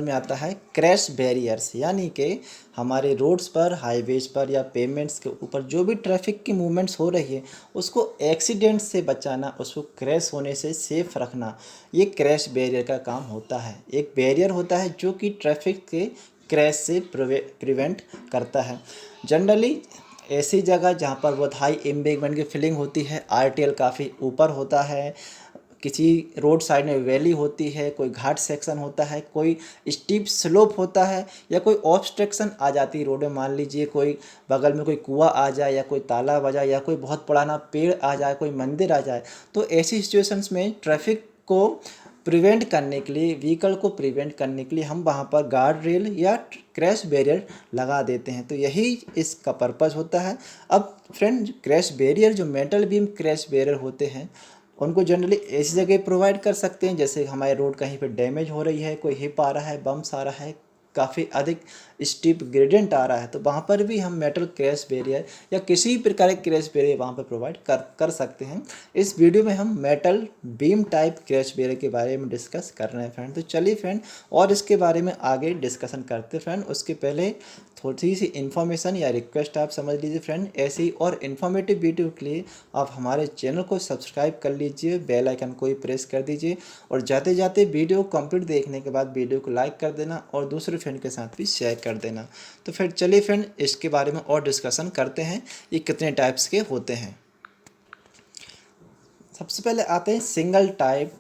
में आता है क्रैश बैरियर्स, यानी कि हमारे रोड्स पर, हाईवेज पर या पेमेंट्स के ऊपर जो भी ट्रैफिक की मूवमेंट्स हो रही है उसको एक्सीडेंट से बचाना, उसको क्रैश होने से सेफ रखना, ये क्रैश बैरियर का काम होता है। एक बैरियर होता है जो कि ट्रैफिक के क्रैश से प्रिवेंट करता है। जनरली ऐसी जगह जहाँ पर बहुत हाई एम्बैंकमेंट की फीलिंग होती है, आरटीएल काफ़ी ऊपर होता है, किसी रोड साइड में वैली होती है, कोई घाट सेक्शन होता है, कोई स्टीप स्लोप होता है, या कोई ऑब्स्ट्रक्शन आ जाती है रोड में, मान लीजिए कोई बगल में कोई कुआं आ जाए या कोई तालाब आ जाए या कोई बहुत पुराना पेड़ आ जाए, कोई मंदिर आ जाए, तो ऐसी सिचुएशंस में ट्रैफिक को प्रिवेंट करने के लिए, व्हीकल को प्रिवेंट करने के लिए हम वहाँ पर गार्ड रेल या क्रैश बैरियर लगा देते हैं। तो यही इसका पर्पज़ होता है। अब फ्रेंड, क्रैश बैरियर जो मेटल बीम क्रैश बैरियर होते हैं उनको जनरली ऐसी जगह प्रोवाइड कर सकते हैं जैसे हमारे रोड कहीं पे डैमेज हो रही है, कोई हिप आ रहा है, बम्स आ रहा है, काफ़ी अधिक स्टीप ग्रेडियंट आ रहा है, तो वहाँ पर भी हम मेटल क्रैश बैरियर या किसी प्रकार के क्रैश बैरियर वहाँ पर प्रोवाइड कर सकते हैं। इस वीडियो में हम metal beam type crash barrier के बारे में डिस्कस कर रहे हैं फ्रेंड। तो चलिए फ्रेंड, और इसके बारे में आगे डिस्कशन करते हैं फ्रेंड। उसके पहले थोड़ी सी इन्फॉर्मेशन या रिक्वेस्ट आप समझ लीजिए फ्रेंड। ऐसी और इन्फॉर्मेटिव वीडियो के लिए आप हमारे चैनल को सब्सक्राइब कर लीजिए, बेल आइकन को ही प्रेस कर दीजिए, और जाते जाते वीडियो कंप्लीट देखने के बाद वीडियो को लाइक कर देना और दूसरे फ्रेंड के साथ भी शेयर कर देना। तो फिर चलिए फ्रेंड, इसके बारे में और डिस्कशन करते हैं, ये कितने टाइप्स के होते हैं। सबसे पहले आते हैं सिंगल टाइप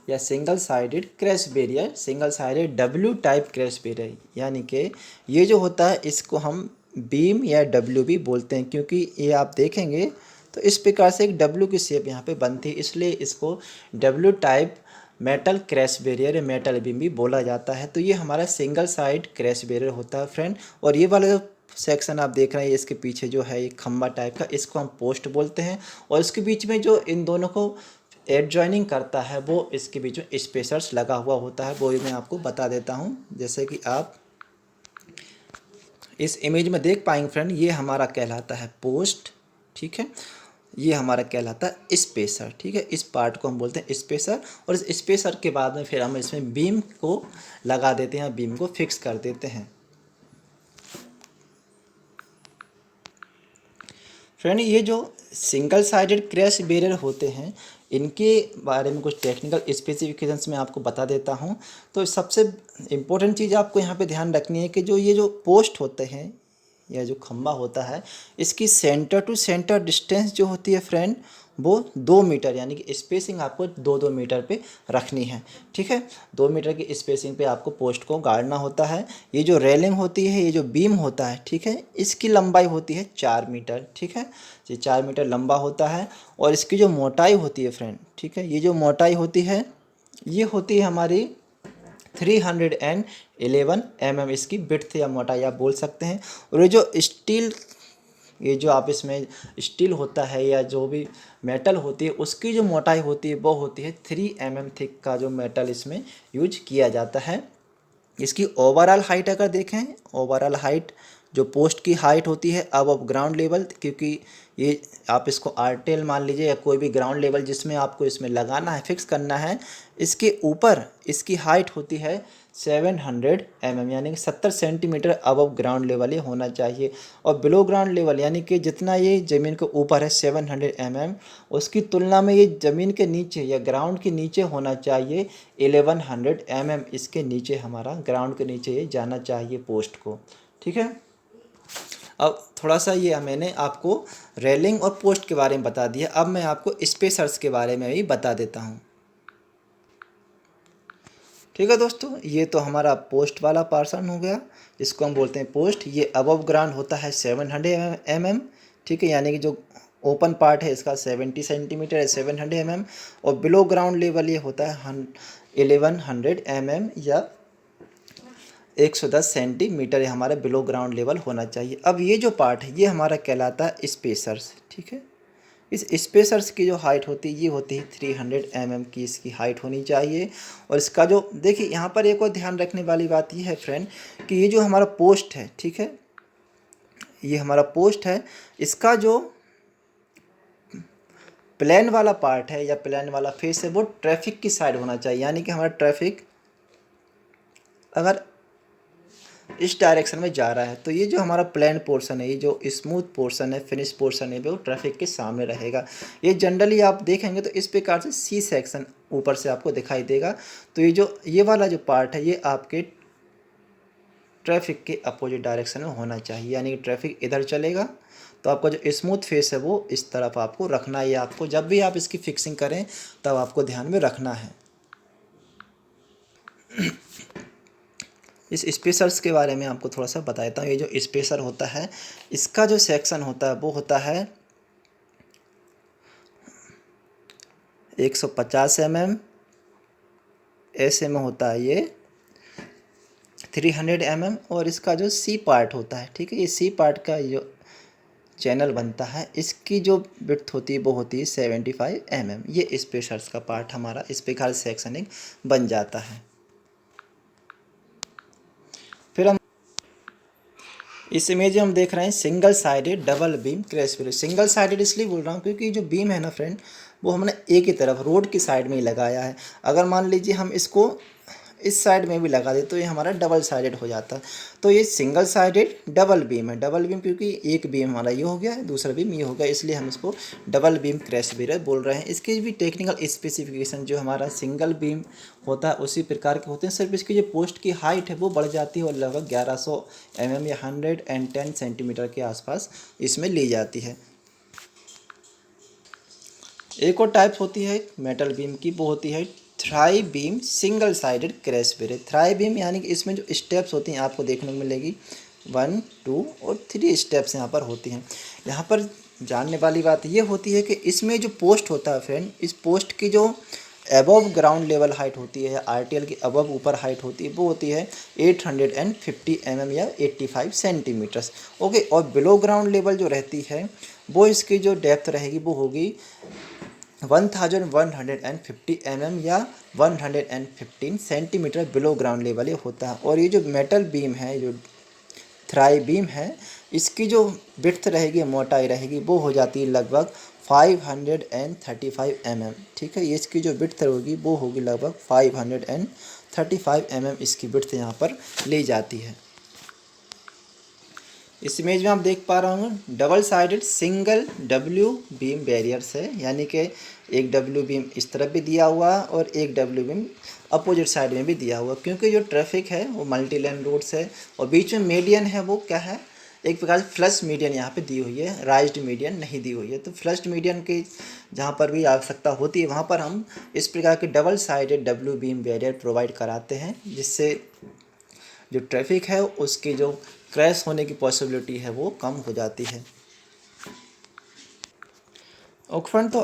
या single sided crash barrier, single sided W type crash barrier, यानी कि ये जो होता है इसको हम बीम या डब्ल्यू भी बोलते हैं, क्योंकि ये आप देखेंगे तो इस प्रकार से एक डब्ल्यू की शेप यहाँ पे बनती है, इसलिए इसको W type metal crash barrier या मेटल बीम भी बोला जाता है। तो ये हमारा सिंगल साइड क्रैश बैरियर होता है फ्रेंड। और ये वाला जो सेक्शन आप देख रहे हैं इसके पीछे जो है एक खंबा टाइप का, इसको हम पोस्ट बोलते हैं, और इसके बीच में जो इन दोनों को एडजॉइनिंग करता है वो इसके बीच में स्पेसर्स लगा हुआ होता है, वो मैं आपको बता देता हूँ। जैसे कि आप इस इमेज में देख पाएंगे फ्रेंड, ये हमारा कहलाता है पोस्ट, ठीक है, ये हमारा कहलाता है स्पेसर, ठीक है, इस पार्ट को हम बोलते हैं स्पेसर। और इस स्पेसर के बाद में फिर हम इसमें बीम को लगा देते हैं, बीम को फिक्स कर देते हैं। फ्रेंड, ये जो सिंगल साइडेड क्रैश बैरियर होते हैं इनके बारे में कुछ टेक्निकल स्पेसिफिकेशंस मैं आपको बता देता हूँ। तो सबसे इम्पोर्टेंट चीज़ आपको यहाँ पे ध्यान रखनी है कि जो ये जो पोस्ट होते हैं या जो खंबा होता है, इसकी सेंटर टू सेंटर डिस्टेंस जो होती है फ्रेंड वो 2 मीटर, यानी कि स्पेसिंग आपको 2-2 मीटर पे रखनी है, ठीक है। 2 मीटर की स्पेसिंग पे आपको पोस्ट को गाड़ना होता है। ये जो रेलिंग होती है, ये जो बीम होता है, ठीक है, इसकी लंबाई होती है 4 मीटर, ठीक है, ये 4 मीटर लंबा होता है। और इसकी जो मोटाई होती है फ्रेंड, ठीक है, ये जो मोटाई होती है ये होती है हमारी 311 इसकी विड्थ या मोटाई आप बोल सकते हैं। और ये जो स्टील, ये जो आप इसमें स्टील होता है या जो भी मेटल होती है उसकी जो मोटाई होती है वो होती है 3 थिक का जो मेटल इसमें यूज किया जाता है। इसकी ओवरऑल हाइट अगर देखें, ओवरऑल हाइट जो पोस्ट की हाइट होती है अब ग्राउंड लेवल, क्योंकि ये आप इसको आरटेल मान लीजिए या कोई भी ग्राउंड लेवल जिसमें आपको इसमें लगाना है, फिक्स करना है, इसके ऊपर इसकी हाइट होती है 700 यानी कि 70 सेंटीमीटर अबव ग्राउंड लेवल ये होना चाहिए। और बिलो ग्राउंड लेवल यानी कि जितना ये ज़मीन के ऊपर है 700 उसकी तुलना में ये ज़मीन के नीचे या ग्राउंड के नीचे होना चाहिए 1100 इसके नीचे, हमारा ग्राउंड के नीचे ये जाना चाहिए पोस्ट को, ठीक है। अब थोड़ा सा ये मैंने आपको रेलिंग और पोस्ट के बारे में बता दिया, अब मैं आपको स्पेसर्स के बारे में भी बता देता हूँ, ठीक है दोस्तों। ये तो हमारा पोस्ट वाला पार्सन हो गया, इसको हम बोलते हैं पोस्ट। ये अबव ग्राउंड होता है 700 ठीक है, यानी कि जो ओपन पार्ट है इसका 70 सेंटीमीटर है, 700 और बिलो ग्राउंड लेवल ये होता है 1100 या 110 सेंटीमीटर हमारा बिलो ग्राउंड लेवल होना चाहिए। अब ये जो पार्ट है ये हमारा कहलाता है स्पेसर्स, ठीक है। इस स्पेसर्स की जो हाइट होती है ये होती है 300 की इसकी हाइट होनी चाहिए। और इसका जो देखिए यहाँ पर एक और ध्यान रखने वाली बात ये है फ्रेंड कि ये जो हमारा पोस्ट है, ठीक है, ये हमारा पोस्ट है, इसका जो प्लेन वाला पार्ट है या प्लेन वाला फेस है वो ट्रैफिक की साइड होना चाहिए, यानी कि हमारा ट्रैफिक अगर इस डायरेक्शन में जा रहा है तो ये जो हमारा प्लेन पोर्शन है, ये जो स्मूथ पोर्शन है, फिनिश पोर्शन है, वो ट्रैफिक के सामने रहेगा। ये जनरली आप देखेंगे तो इस प्रकार से सी सेक्शन ऊपर से आपको दिखाई देगा। तो ये वाला जो पार्ट है ये आपके ट्रैफिक के अपोजिट डायरेक्शन में होना चाहिए, यानी कि ट्रैफिक इधर चलेगा तो आपका जो स्मूथ फेस है वो इस तरफ आपको रखना है। आपको जब भी आप इसकी फिक्सिंग करें तब आपको ध्यान में रखना है। इस स्पेसर्स के बारे में आपको थोड़ा सा बता देता हूँ। ये जो स्पेसर होता है इसका जो सेक्शन होता है वो होता है 150 mm, ऐसे में होता है ये 300 mm, और इसका जो सी पार्ट होता है, ठीक है, ये सी पार्ट का जो चैनल बनता है इसकी जो विड्थ होती है वो होती है 75 mm। ये स्पेसर्स का पार्ट हमारा इस प्रकार सेक्शनिंग बन जाता है। फिर हम इस इमेज में हम देख रहे हैं single sided double beam crash barrier. Single sided इसलिए बोल रहा हूँ क्योंकि जो बीम है ना फ्रेंड, वो हमने एक ही तरफ रोड की साइड में ही लगाया है। अगर मान लीजिए हम इसको इस साइड में भी लगा दे तो ये हमारा डबल साइडेड हो जाता है। तो ये सिंगल साइडेड डबल बीम है। डबल बीम क्योंकि एक बीम हमारा ये हो गया है, दूसरा बीम ये हो गया, इसलिए हम इसको डबल बीम क्रैश बैरियर बोल रहे हैं। इसके भी टेक्निकल स्पेसिफिकेशन जो हमारा सिंगल बीम होता है उसी प्रकार के होते हैं, सिर्फ इसकी जो पोस्ट की हाइट है वो बढ़ जाती है और लगभग 1100 mm या 110 सेंटीमीटर के आसपास इसमें ली जाती है। एक और टाइप होती है मेटल बीम की, वो होती है three beam single sided crash barrier. Three beam यानी कि इसमें जो स्टेप्स होती हैं आपको देखने को मिलेगी 1, 2 और 3 स्टेप्स यहाँ पर होती हैं। यहाँ पर जानने वाली बात ये होती है कि इसमें जो पोस्ट होता है फ्रेंड, इस पोस्ट की जो अबव ग्राउंड लेवल हाइट होती है, आरटीएल की अबव ऊपर हाइट होती है, वो होती है 850 mm या 85 सेंटीमीटर्स। ओके, और बिलो ग्राउंड लेवल जो रहती है वो इसकी जो डेप्थ रहेगी वो होगी 1150 mm या 115 सेंटीमीटर बिलो ग्राउंड लेवल ये होता है। और ये जो मेटल बीम है, जो थ्राई बीम है, इसकी जो विड्थ रहेगी, मोटाई रहेगी, वो हो जाती है लगभग 535 mm। ठीक है, ये इसकी जो विड्थ होगी वो होगी लगभग 535 mm इसकी विड्थ यहाँ पर ली जाती है। इस इमेज में आप देख पा रहे होंगे double sided single W beam barriers है, यानी कि एक डब्ल्यू बीम इस तरफ भी दिया हुआ और एक डब्ल्यू बीम अपोजिट साइड में भी दिया हुआ, क्योंकि जो ट्रैफिक है वो मल्टी लेन रोड्स है और बीच में मीडियन है वो क्या है, एक प्रकार से फ्लश मीडियन यहाँ पे दी हुई है, राइज्ड मीडियन नहीं दी हुई है। तो फ्लश मीडियन की जहाँ पर भी आवश्यकता होती है वहाँ पर हम इस प्रकार के double sided W beam barrier provide कराते हैं, जिससे जो ट्रैफिक है उसकी जो क्रैश होने की पॉसिबिलिटी है वो कम हो जाती है। ओके फ्रेंड, तो